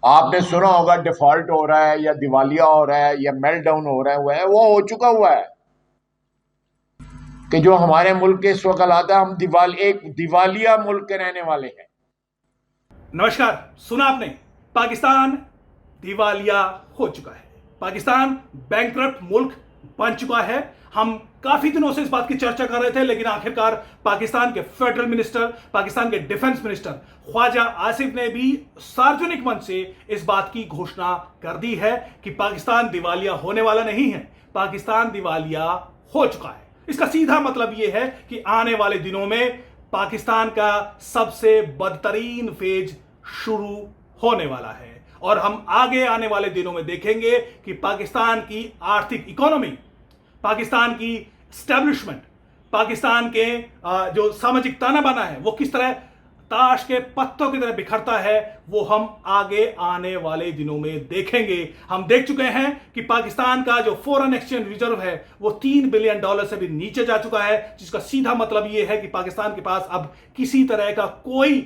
आपने सुना होगा डिफॉल्ट हो रहा है या दिवालिया हो रहा है या मेल्ट डाउन हो रहा है, वो हो चुका हुआ है कि जो हमारे मुल्क के इस वक्त हालात है, हम एक दिवालिया मुल्क के रहने वाले हैं। नमस्कार। सुना आपने, पाकिस्तान दिवालिया हो चुका है। पाकिस्तान बैंकरप्ट मुल्क बन चुका है। हम काफी दिनों से इस बात की चर्चा कर रहे थे, लेकिन आखिरकार पाकिस्तान के फेडरल मिनिस्टर, पाकिस्तान के डिफेंस मिनिस्टर ख्वाजा आसिफ ने भी सार्वजनिक मंच से इस बात की घोषणा कर दी है कि पाकिस्तान दिवालिया होने वाला नहीं है, पाकिस्तान दिवालिया हो चुका है। इसका सीधा मतलब यह है कि आने वाले दिनों में पाकिस्तान का सबसे बदतरीन फेज शुरू होने वाला है और हम आगे आने वाले दिनों में देखेंगे कि पाकिस्तान की आर्थिक इकोनॉमी, पाकिस्तान की स्टैब्लिशमेंट, पाकिस्तान के जो सामाजिक ताना बाना है वो किस तरह ताश के पत्तों की तरह बिखरता है, वो हम आगे आने वाले दिनों में देखेंगे। हम देख चुके हैं कि पाकिस्तान का जो फॉरेन एक्सचेंज रिजर्व है वो $3 बिलियन से भी नीचे जा चुका है, जिसका सीधा मतलब यह है कि पाकिस्तान के पास अब किसी तरह का कोई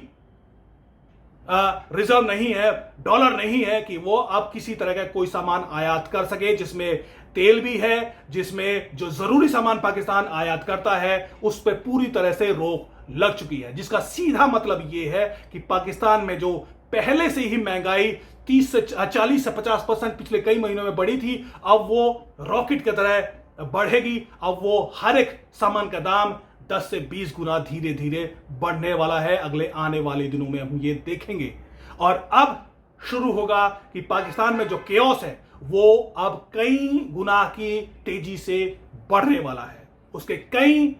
रिजर्व नहीं है, डॉलर नहीं है कि वो अब किसी तरह का कोई सामान आयात कर सके, जिसमें तेल भी है, जिसमें जो जरूरी सामान पाकिस्तान आयात करता है उस पर पूरी तरह से रोक लग चुकी है। जिसका सीधा मतलब यह है कि पाकिस्तान में जो पहले से ही महंगाई 30 से 40 से 50% पिछले कई महीनों में बढ़ी थी, अब वो रॉकेट की तरह बढ़ेगी। अब वो हर एक सामान का दाम 10 से 20 गुना धीरे धीरे बढ़ने वाला है। अगले आने वाले दिनों में हम ये देखेंगे और अब शुरू होगा कि पाकिस्तान में जो केओस है वो अब कई गुना की तेजी से बढ़ने वाला है। उसके कई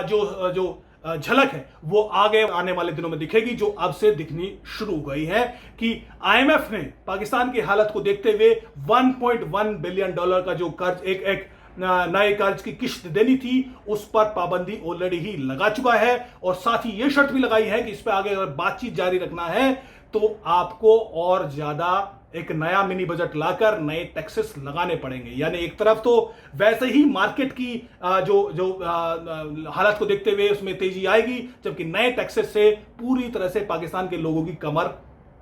जो झलक है वो आगे आने वाले दिनों में दिखेगी, जो अब से दिखनी शुरू हो गई है कि आईएमएफ ने पाकिस्तान की हालत को देखते हुए $1.1 बिलियन का जो कर्ज एक नए कर्ज की किश्त देनी थी उस पर पाबंदी ऑलरेडी ही लगा चुका है और साथ ही यह शर्त भी लगाई है कि इस पर आगे अगर बातचीत जारी रखना है तो आपको और ज्यादा एक नया मिनी बजट लाकर नए टैक्सेस लगाने पड़ेंगे। यानी एक तरफ तो वैसे ही मार्केट की जो हालत को देखते हुए उसमें तेजी आएगी, जबकि नए टैक्सेस से पूरी तरह से पाकिस्तान के लोगों की कमर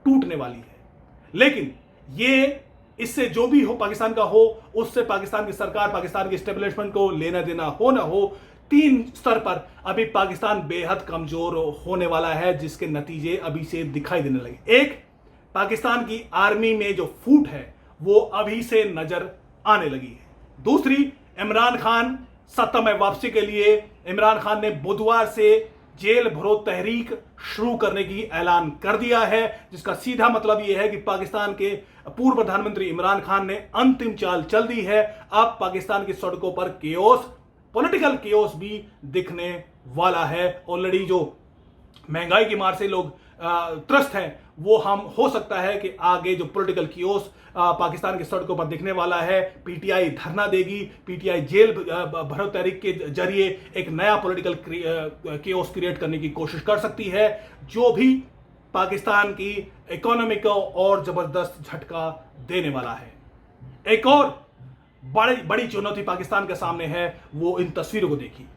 टूटने वाली है। लेकिन ये इससे जो भी हो पाकिस्तान का हो, उससे पाकिस्तान की सरकार, पाकिस्तान के स्टेब्लिशमेंट को लेना देना हो ना हो, 3 स्तर पर अभी पाकिस्तान बेहद कमजोर होने वाला है, जिसके नतीजे अभी से दिखाई देने लगे। एक, पाकिस्तान की आर्मी में जो फूट है वो अभी से नजर आने लगी है। दूसरी, इमरान खान सत्ता में वापसी के लिए इमरान खान ने बुधवार से जेल भरो तहरीक शुरू करने की ऐलान कर दिया है, जिसका सीधा मतलब यह है कि पाकिस्तान के पूर्व प्रधानमंत्री इमरान खान ने अंतिम चाल चल दी है। अब पाकिस्तान की सड़कों पर केओस, पॉलिटिकल केओस भी दिखने वाला है। ऑलरेडी जो महंगाई की मार से लोग त्रस्त हैं, वो हम हो सकता है कि आगे जो पॉलिटिकल केओस पाकिस्तान की सड़कों पर दिखने वाला है, पीटीआई धरना देगी, पीटीआई जेल भरो तहरीक के जरिए एक नया पॉलिटिकल केओस क्रिएट करने की कोशिश कर सकती है, जो भी पाकिस्तान की इकोनॉमी को और जबरदस्त झटका देने वाला है। एक और बड़ी चुनौती पाकिस्तान के सामने है, वो इन तस्वीरों को देखिए।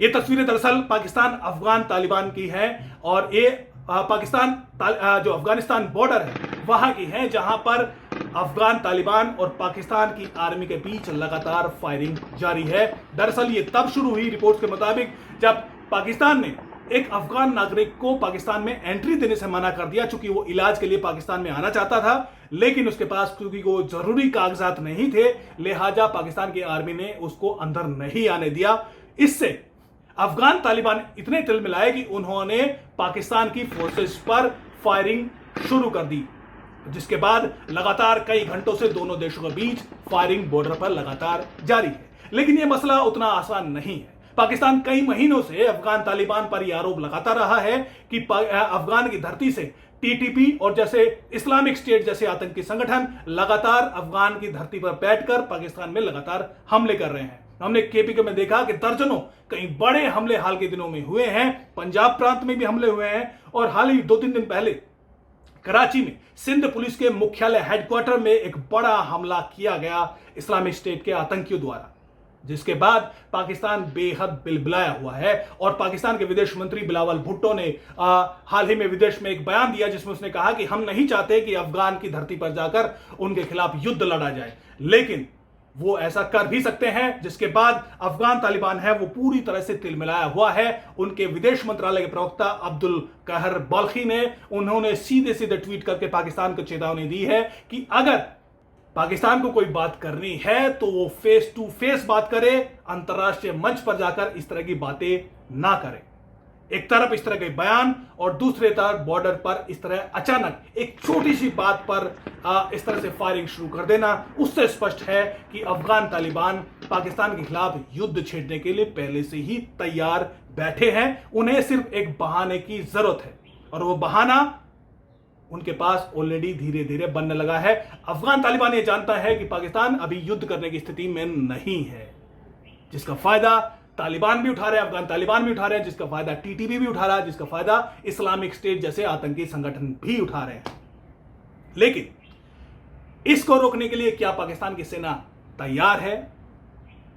ये तस्वीरें दरअसल पाकिस्तान अफगान तालिबान की हैं और ये पाकिस्तान जो अफगानिस्तान बॉर्डर है वहां की हैं, जहां पर अफगान तालिबान और पाकिस्तान की आर्मी के बीच लगातार फायरिंग जारी है। दरअसल ये तब शुरू हुई रिपोर्ट्स के मुताबिक जब पाकिस्तान ने एक अफगान नागरिक को पाकिस्तान में एंट्री देने से मना कर दिया, चूंकि वो इलाज के लिए पाकिस्तान में आना चाहता था, लेकिन उसके पास क्योंकि वो जरूरी कागजात नहीं थे, लिहाजा पाकिस्तान की आर्मी ने उसको अंदर नहीं आने दिया। इससे अफगान तालिबान इतने तिलमिलाए कि उन्होंने पाकिस्तान की फोर्सेस पर फायरिंग शुरू कर दी, जिसके बाद लगातार कई घंटों से दोनों देशों के बीच फायरिंग बॉर्डर पर लगातार जारी है। लेकिन यह मसला उतना आसान नहीं है। पाकिस्तान कई महीनों से अफगान तालिबान पर यह आरोप लगाता रहा है कि अफगान की धरती से टीटीपी और जैसे इस्लामिक स्टेट जैसे आतंकी संगठन लगातार अफगान की धरती पर बैठकर पाकिस्तान में लगातार हमले कर रहे हैं। हमने केपीके में देखा कि दर्जनों कई बड़े हमले हाल के दिनों में हुए हैं, पंजाब प्रांत में भी हमले हुए हैं, और हाल ही 2-3 दिन पहले कराची में सिंध पुलिस के मुख्यालय हेडक्वार्टर में एक बड़ा हमला किया गया इस्लामिक स्टेट के आतंकियों द्वारा, जिसके बाद पाकिस्तान बेहद बिलबिलाया हुआ है। और पाकिस्तान के विदेश मंत्री बिलावल भुट्टो ने हाल ही में विदेश में एक बयान दिया जिसमें उसने कहा कि हम नहीं चाहते कि अफगान की धरती पर जाकर उनके खिलाफ युद्ध लड़ा जाए, लेकिन वो ऐसा कर भी सकते हैं, जिसके बाद अफगान तालिबान है वो पूरी तरह से तिलमिलाया हुआ है। उनके विदेश मंत्रालय के प्रवक्ता अब्दुल कहर बल्खी ने उन्होंने सीधे सीधे ट्वीट करके पाकिस्तान को चेतावनी दी है कि अगर पाकिस्तान को कोई बात करनी है तो वो फेस टू फेस बात करे, अंतर्राष्ट्रीय मंच पर जाकर इस तरह की बातें ना करे। एक तरफ इस तरह के बयान और दूसरे तरफ बॉर्डर पर इस तरह अचानक एक छोटी सी बात पर इस तरह से फायरिंग शुरू कर देना, उससे स्पष्ट है कि अफगान तालिबान पाकिस्तान के खिलाफ युद्ध छेड़ने के लिए पहले से ही तैयार बैठे हैं। उन्हें सिर्फ एक बहाने की जरूरत है, और वो बहाना उनके पास ऑलरेडी धीरे धीरे बनने लगा है। अफगान तालिबान ये जानता है कि पाकिस्तान अभी युद्ध करने की स्थिति में नहीं है, जिसका फायदा तालिबान भी उठा रहे हैं, अफगान तालिबान भी उठा रहे हैं, जिसका फायदा टीटीपी भी उठा रहा है, जिसका फायदा इस्लामिक स्टेट जैसे आतंकी संगठन भी उठा रहे हैं। लेकिन इसको रोकने के लिए क्या पाकिस्तान की सेना तैयार है?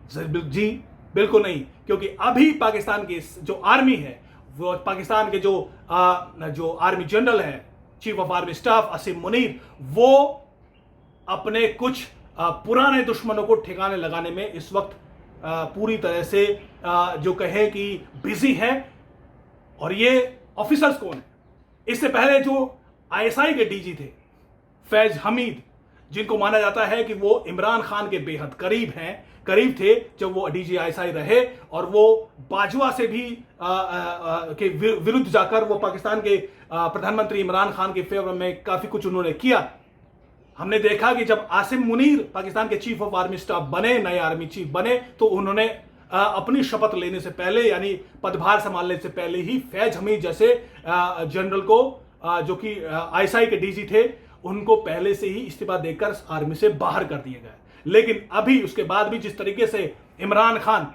जी बिल्कुल नहीं, क्योंकि अभी पाकिस्तान की जो आर्मी है, वो पाकिस्तान के जो आर्मी जनरल है, चीफ ऑफ आर्मी स्टाफ असीम मुनीर, वो अपने कुछ पुराने दुश्मनों को ठिकाने लगाने में इस वक्त पूरी तरह से जो कहे कि बिजी है। और ये ऑफिसर्स कौन है? इससे पहले जो आईएसआई के डीजी थे फैज हमीद, जिनको माना जाता है कि वो इमरान खान के बेहद करीब थे जब वो डीजी आईएसआई रहे, और वो बाजवा से भी के विरुद्ध जाकर वो पाकिस्तान के प्रधानमंत्री इमरान खान के फेवर में काफी कुछ उन्होंने किया। हमने देखा कि जब आसिम मुनीर पाकिस्तान के चीफ ऑफ आर्मी स्टाफ बने, नए आर्मी चीफ बने, तो उन्होंने अपनी शपथ लेने से पहले, यानी पदभार संभालने से पहले ही फैज हमीद जैसे जनरल को, जो कि आईएसआई के डीजी थे, उनको पहले से ही इस्तीफा देकर आर्मी से बाहर कर दिए गए। लेकिन अभी उसके बाद भी जिस तरीके से इमरान खान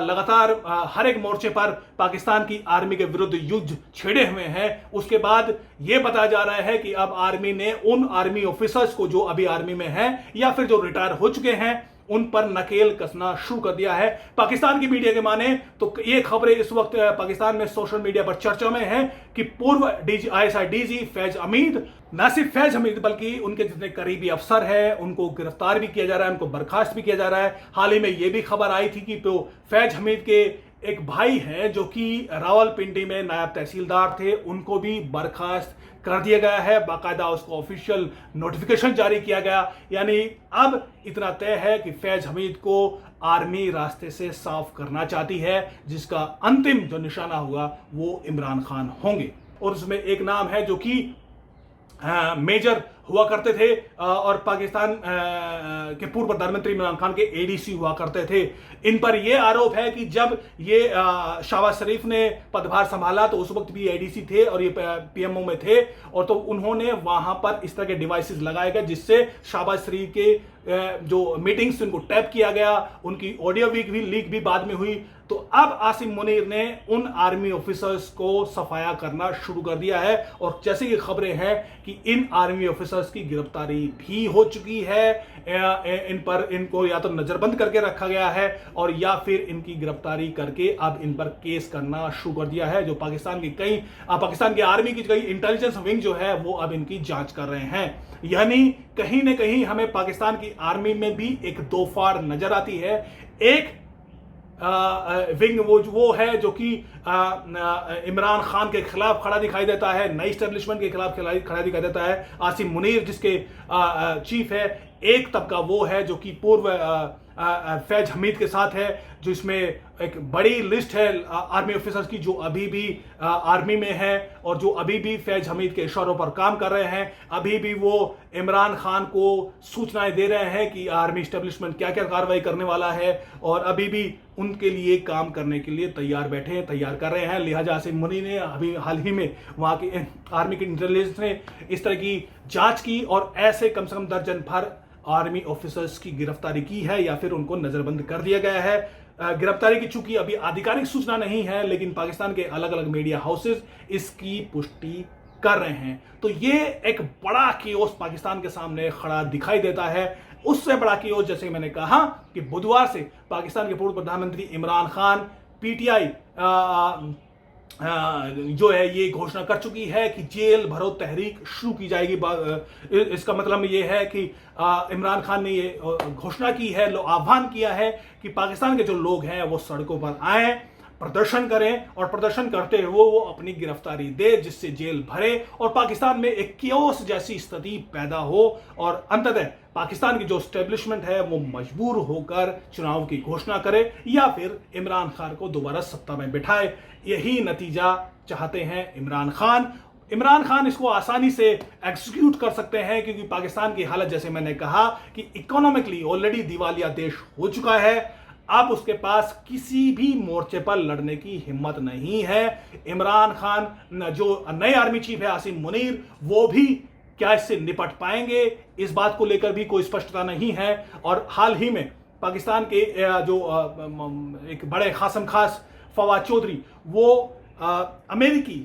लगातार हर एक मोर्चे पर पाकिस्तान की आर्मी के विरुद्ध युद्ध छेड़े हुए हैं, उसके बाद यह बताया जा रहा है कि अब आर्मी ने उन आर्मी ऑफिसर्स को जो अभी आर्मी में हैं या फिर जो रिटायर हो चुके हैं, उन पर नकेल कसना शुरू कर दिया है। पाकिस्तान की मीडिया के माने तो ये खबरें इस वक्त पाकिस्तान में सोशल मीडिया पर चर्चा में है कि पूर्व आईएसआई डीजी फैज हमीद, न सिर्फ फैज हमीद बल्कि उनके जितने करीबी अफसर हैं उनको गिरफ्तार भी किया जा रहा है, उनको बर्खास्त भी किया जा रहा है। हाल ही में यह भी खबर आई थी कि तो फैज हमीद के एक भाई हैं जो कि रावलपिंडी में नायब तहसीलदार थे, उनको भी बर्खास्त कर दिया गया है, बाकायदा उसको ऑफिशियल नोटिफिकेशन जारी किया गया। यानी अब इतना तय है कि फैज हमीद को आर्मी रास्ते से साफ करना चाहती है, जिसका अंतिम जो निशाना होगा वो इमरान खान होंगे। और उसमें एक नाम है जो कि मेजर हुआ करते थे और पाकिस्तान के पूर्व प्रधानमंत्री इमरान खान के एडीसी हुआ करते थे। इन पर यह आरोप है कि जब ये शहबाज शरीफ ने पदभार संभाला तो उस वक्त भी एडीसी थे और ये पीएमओ में थे, और तो उन्होंने वहां पर इस तरह के डिवाइसेस लगाए गए जिससे शहबाज शरीफ के जो मीटिंग्स उनको टैप किया गया, उनकी ऑडियो लीक भी बाद में हुई। तो अब आसिम मुनीर ने उन आर्मी ऑफिसर्स को सफाया करना शुरू कर दिया है, और जैसे कि खबरें हैं कि इन आर्मी ऑफिसर्स की गिरफ्तारी भी हो चुकी है। इनको या तो नजरबंद करके रखा गया है और या फिर इनकी गिरफ्तारी करके अब इन पर केस करना शुरू कर दिया है। जो पाकिस्तान की आर्मी की कई इंटेलिजेंस विंग जो है वो अब इनकी जांच कर रहे हैं। यानी कहीं ना कहीं हमें पाकिस्तान की आर्मी में भी एक दो फाड़ नजर आती है। एक विंग वो है जो कि इमरान खान के खिलाफ खड़ा दिखाई देता है, नई स्टैब्लिशमेंट के खिलाफ खड़ा दिखाई देता है, आसिम मुनीर जिसके चीफ है। एक तबका वो है जो कि पूर्व फैज हमीद के साथ है, जिसमें एक बड़ी लिस्ट है आर्मी ऑफिसर्स की जो अभी भी आर्मी में है और जो अभी भी फैज हमीद के इशारों पर काम कर रहे हैं। अभी भी वो इमरान खान को सूचनाएं दे रहे हैं कि आर्मी एस्टेब्लिशमेंट क्या क्या कार्रवाई करने वाला है, और अभी भी उनके लिए काम करने के लिए तैयार कर रहे हैं। लिहाजा आसिम मुनीर ने अभी हाल ही में वहां की आर्मी की इंटेलिजेंस ने इस तरह की जांच की और ऐसे कम से कम दर्जन भर आर्मी ऑफिसर्स की गिरफ्तारी की है या फिर उनको नजरबंद कर दिया गया है। गिरफ्तारी की चूंकि अभी आधिकारिक सूचना नहीं है, लेकिन पाकिस्तान के अलग अलग मीडिया हाउसेस इसकी पुष्टि कर रहे हैं। तो ये एक बड़ा केओस पाकिस्तान के सामने खड़ा दिखाई देता है। उससे बड़ा केओस, जैसे मैंने कहा कि बुधवार से पाकिस्तान के पूर्व प्रधानमंत्री इमरान खान पीटीआई जो है ये घोषणा कर चुकी है कि जेल भरो तहरीक शुरू की जाएगी। इसका मतलब ये है कि इमरान खान ने ये घोषणा की है, आह्वान किया है कि पाकिस्तान के जो लोग हैं वो सड़कों पर आए, प्रदर्शन करें और प्रदर्शन करते हुए वो अपनी गिरफ्तारी दे, जिससे जेल भरे और पाकिस्तान में एक केओस जैसी स्थिति पैदा हो और अंततः पाकिस्तान की जो स्टैब्लिशमेंट है वो मजबूर होकर चुनाव की घोषणा करे या फिर इमरान खान को दोबारा सत्ता में बिठाए। यही नतीजा चाहते हैं इमरान खान। इमरान खान इसको आसानी से एग्जीक्यूट कर सकते हैं क्योंकि पाकिस्तान की हालत, जैसे मैंने कहा कि इकोनॉमिकली ऑलरेडी दिवालिया देश हो चुका है। अब उसके पास किसी भी मोर्चे पर लड़ने की हिम्मत नहीं है। इमरान खान जो नए आर्मी चीफ है आसिम मुनीर, वो भी क्या इससे निपट पाएंगे, इस बात को लेकर भी कोई स्पष्टता नहीं है। और हाल ही में पाकिस्तान के जो एक बड़े खासम खास फवाद चौधरी, वो अमेरिकी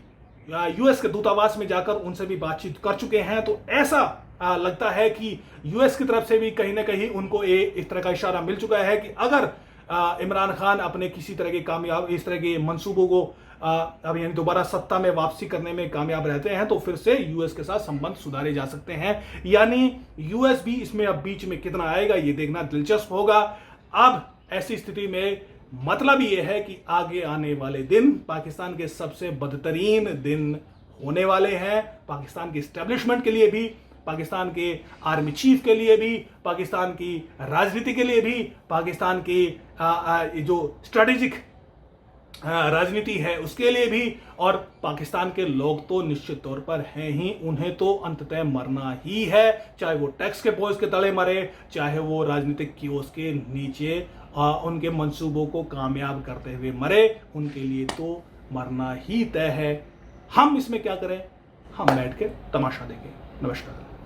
यूएस के दूतावास में जाकर उनसे भी बातचीत कर चुके हैं। तो ऐसा लगता है कि यूएस की तरफ से भी कहीं ना कहीं उनको इस तरह का इशारा मिल चुका है कि अगर इमरान खान अपने किसी तरह के कामयाब इस तरह के मंसूबों को अब यानी दोबारा सत्ता में वापसी करने में कामयाब रहते हैं तो फिर से यूएस के साथ संबंध सुधारे जा सकते हैं। यानी यूएस भी इसमें अब बीच में कितना आएगा ये देखना दिलचस्प होगा। अब ऐसी स्थिति में मतलब ये है कि आगे आने वाले दिन पाकिस्तान के सबसे बदतरीन दिन होने वाले हैं, पाकिस्तान की एस्टेब्लिशमेंट के लिए भी, पाकिस्तान के आर्मी चीफ के लिए भी, पाकिस्तान की राजनीति के लिए भी, पाकिस्तान की जो स्ट्रेटेजिक राजनीति है उसके लिए भी, और पाकिस्तान के लोग तो निश्चित तौर पर हैं ही, उन्हें तो अंततः मरना ही है, चाहे वो टैक्स के बोझ के तले मरे, चाहे वो राजनीतिक कियोस्क के नीचे उनके मंसूबों को कामयाब करते हुए मरे, उनके लिए तो मरना ही तय है। हम इसमें क्या करें, हम बैठ के तमाशा देखें। नमस्कार।